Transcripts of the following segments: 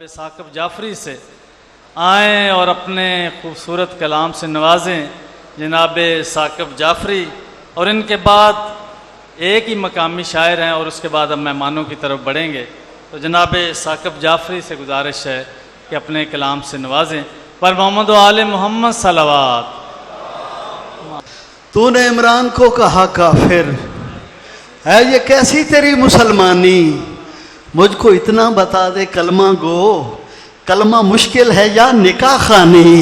साकिब जाफरी से आएँ और अपने खूबसूरत कलाम से नवाजें जनाब साकिब जाफरी। और इनके बाद एक ही मकामी शायर हैं और उसके बाद अब मेहमानों की तरफ बढ़ेंगे। तो जनाब साकिब जाफरी से गुजारिश है कि अपने कलाम से नवाजें। पर मोहम्मद व आले मोहम्मद सलावत। तूने इमरान को कहा काफिर है, ये कैसी तेरी मुसलमानी, मुझको इतना बता दे कलमा गो, कलमा मुश्किल है या निकाह खानी।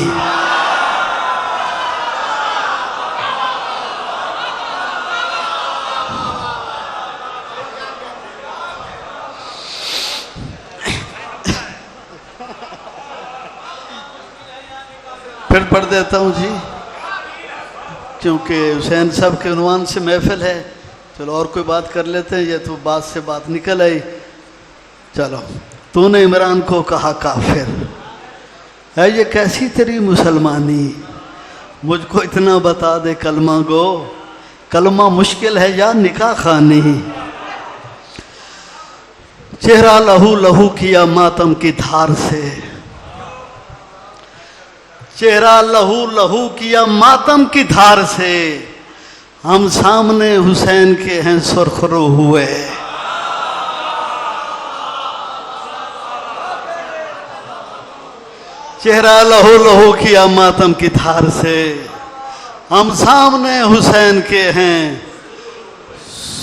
फिर पढ़ देता हूँ जी, क्योंकि हुसैन साहब के उन्वान से महफिल है। चलो और कोई बात कर लेते हैं, ये तो बात से बात निकल आई। चलो, तूने इमरान को कहा काफिर है, ये कैसी तेरी मुसलमानी, मुझको इतना बता दे कलमा गो, कलमा मुश्किल है या निकाह खानी। चेहरा लहू लहू किया मातम की धार से, चेहरा लहू लहू किया मातम की धार से, हम सामने हुसैन के हैं सुरखरू हुए। चेहरा लहू लहू किया मातम की धार से, हम सामने हुसैन के हैं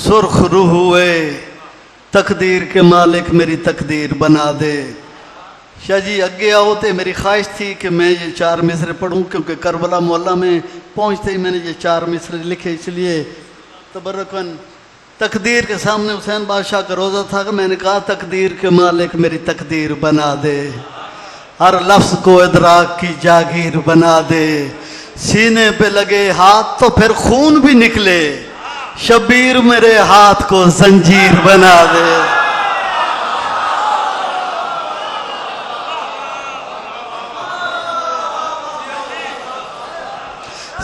सुरखरू हुए। तकदीर के मालिक मेरी तकदीर बना दे। शाह जी अगे आओ। तो मेरी ख्वाहिश थी कि मैं ये 4 मिसरे पढ़ूं, क्योंकि करबला मोहल्ला में पहुंचते ही मैंने ये 4 मिसरे लिखे, इसलिए तबर्रुकन तकदीर के सामने हुसैन बादशाह का रोज़ा था कि मैंने कहा तकदीर के मालिक मेरी तकदीर बना दे, हर लफ्ज़ को इदराक की जागीर बना दे। सीने पे लगे हाथ तो फिर खून भी निकले, शबीर मेरे हाथ को जंजीर बना दे।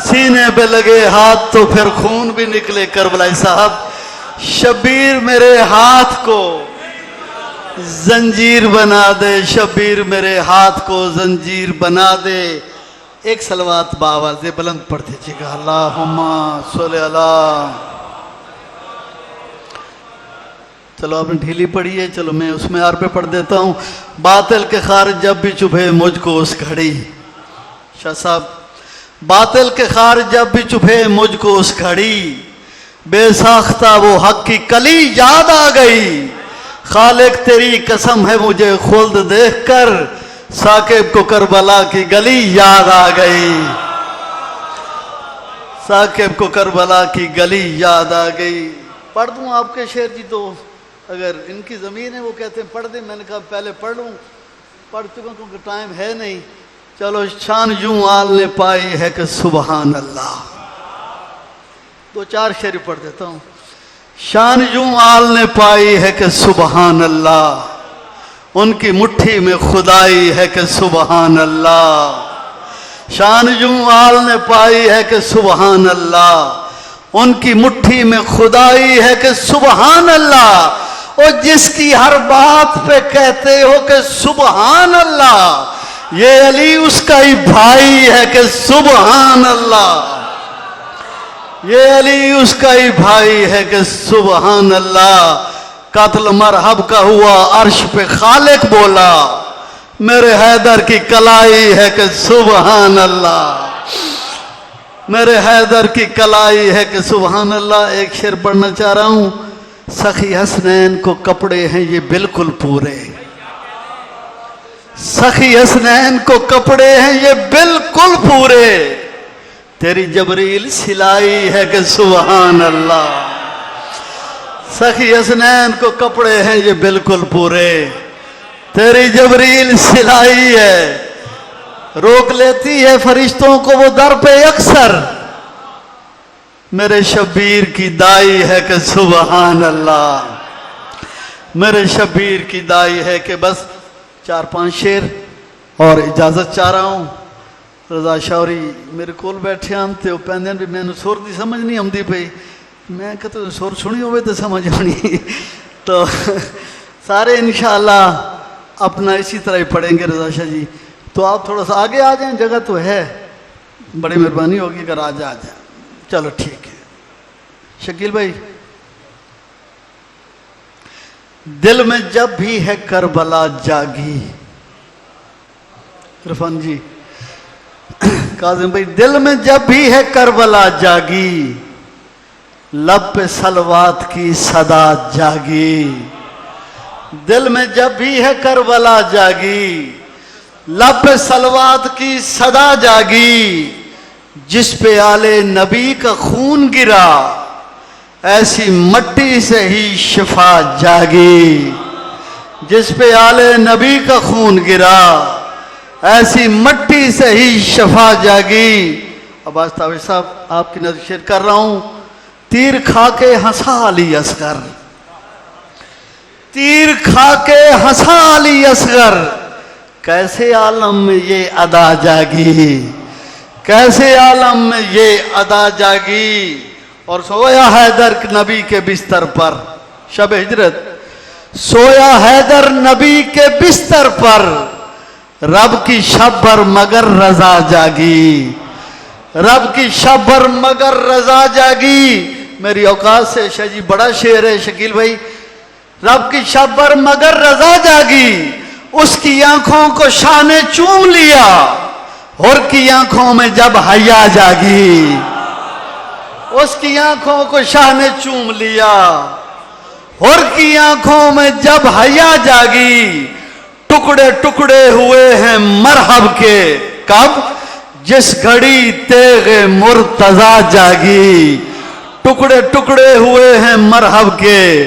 सीने पे लगे हाथ तो फिर खून भी निकले करबलाई साहब, शबीर मेरे हाथ को जंजीर बना दे, शबीर मेरे हाथ को जंजीर बना दे। एक सलवात बावाज़े बुलंद पढ़ दीजिएगा, अल्लाहुम्मा सल्ली अला। चलो आपने ढीली पढ़ी है, चलो मैं उसमें आर पे पढ़ देता हूँ। बातिल के खारिज जब भी चुभे मुझको उस घड़ी, शाह साहब, बातिल के खारिज जब भी चुभे मुझको उस घड़ी, बेसाख्ता वो हक की कली याद आ गई। खालिक तेरी कसम है मुझे खुल्द देखकर, साकिब को करबला की गली याद आ गई। साकिब को करबला की गली याद आ गई। पढ़ दूं आपके शेर जी, तो अगर इनकी ज़मीन है वो कहते हैं पढ़ दे, मैंने कहा पहले पढ़ लूँ, पढ़ चुका क्योंकि टाइम है नहीं। चलो, शान यूं आल ने पाई है कि सुबहान अल्लाह। 2-4 शेर पढ़ देता हूँ। शान यूं आल ने पाई है कि सुबहान अल्लाह, उनकी मुट्ठी में खुदाई है कि सुबहान अल्लाह। शान यूं आल ने पाई है कि सुबहान अल्लाह, उनकी मुट्ठी में खुदाई है कि सुबहान अल्लाह। और जिसकी हर बात पे कहते हो कि सुबहान अल्लाह, ये अली उसका ही भाई है कि सुबहान अल्लाह। ये अली उसका ही भाई है कि सुबहान अल्लाह। कत्ल मरहब का हुआ अर्श पे खालिक बोला, मेरे हैदर की कलाई है कि सुबहान अल्लाह। मेरे हैदर की कलाई है कि सुबहान अल्लाह। एक शेर पढ़ना चाह रहा हूँ। सखी हसनैन को कपड़े हैं ये बिल्कुल पूरे, सखी हसनैन को कपड़े हैं ये बिल्कुल पूरे, तेरी जबरील सिलाई है कि सुबहान अल्लाह। सखी हसनैन को कपड़े हैं ये बिल्कुल पूरे, तेरी जबरील सिलाई है, रोक लेती है फरिश्तों को वो दर पे अक्सर, मेरे शबीर की दाई है कि सुबहान अल्लाह। मेरे शबीर की दाई है कि बस 4-5 शेर और इजाजत चाह रहा हूँ। रजा शौरी मेरे कोल बैठे हम तो पैंदे भी मैंने सुर की समझ नहीं आती पई, मैं कहते सुर सुनी हो तो समझ आनी। तो सारे इंशाअल्लाह अपना इसी तरह ही पढ़ेंगे रजा शाह जी। तो आप थोड़ा सा आगे आ जाएं, जगह तो है, बड़ी मेहरबानी होगी अगर आज आ जाए। चलो ठीक है शकील भाई। दिल में जब भी है करबला जागी, इरफान जी, काजिम भाई, दिल में जब भी है करबला जागी, लब पे सलवात की सदा जागी। दिल में जब भी है करबला जागी, लब पे सलवात की सदा जागी। जिस पे आले नबी का खून गिरा, ऐसी मट्टी से ही शिफा जागी। जिस पे आले नबी का खून गिरा, ऐसी मट्टी से ही शिफा जागी। अब आज ताबिर साहब आपकी नजर शेर कर रहा हूं। तीर खा के हंसा अली असगर, तीर खा के हंसा अली असगर, कैसे आलम में ये अदा जागी, कैसे आलम में ये अदा जागी। और सोया हैदर नबी के बिस्तर पर, शब हिजरत, सोया हैदर नबी के बिस्तर पर, रब की शब पर मगर रजा जागी, रब की शब पर मगर रजा जागी। मेरी औकात से शाह जी बड़ा शेर है शकील भाई। रब की शब पर मगर रजा जागी, उसकी आंखों को शाह ने चूम लिया, और की आंखों में जब हया जागी, उसकी आंखों को शाह ने चूम लिया, और की आंखों में जब हया जागी। टुकड़े टुकड़े हुए हैं मरहब के, कब? जिस घड़ी तेगे मुर्तजा जागी। टुकड़े टुकड़े हुए हैं मरहब के,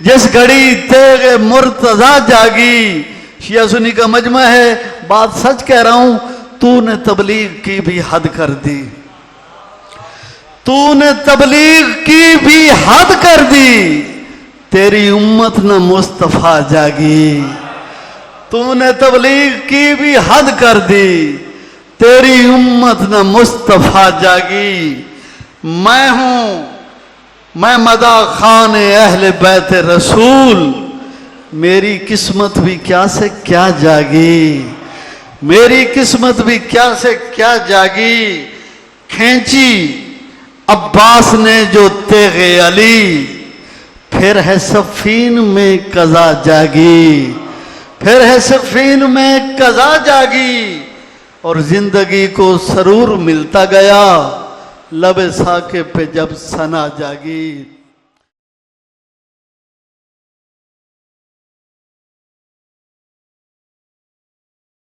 जिस घड़ी तेगे मुर्तजा जागी। शिया सुन्नी का मजमा है, बात सच कह रहा हूं। तूने तबलीग की भी हद कर दी, तूने तबलीग की भी हद कर दी, तेरी उम्मत न मुस्तफा जागी। तूने तबलीग की भी हद कर दी, तेरी उम्मत न मुस्तफा जागी। मैं हूं, मैं मदा खान अहले बैत रसूल, मेरी किस्मत भी क्या से क्या जागी, मेरी किस्मत भी क्या से क्या जागी। खींची अब्बास ने जो तेगे अली, फिर है सफीन में कज़ा जागी, फिर है सफीन में कज़ा जागी। और जिंदगी को सरूर मिलता गया, लबे साके पे जब सना जागी।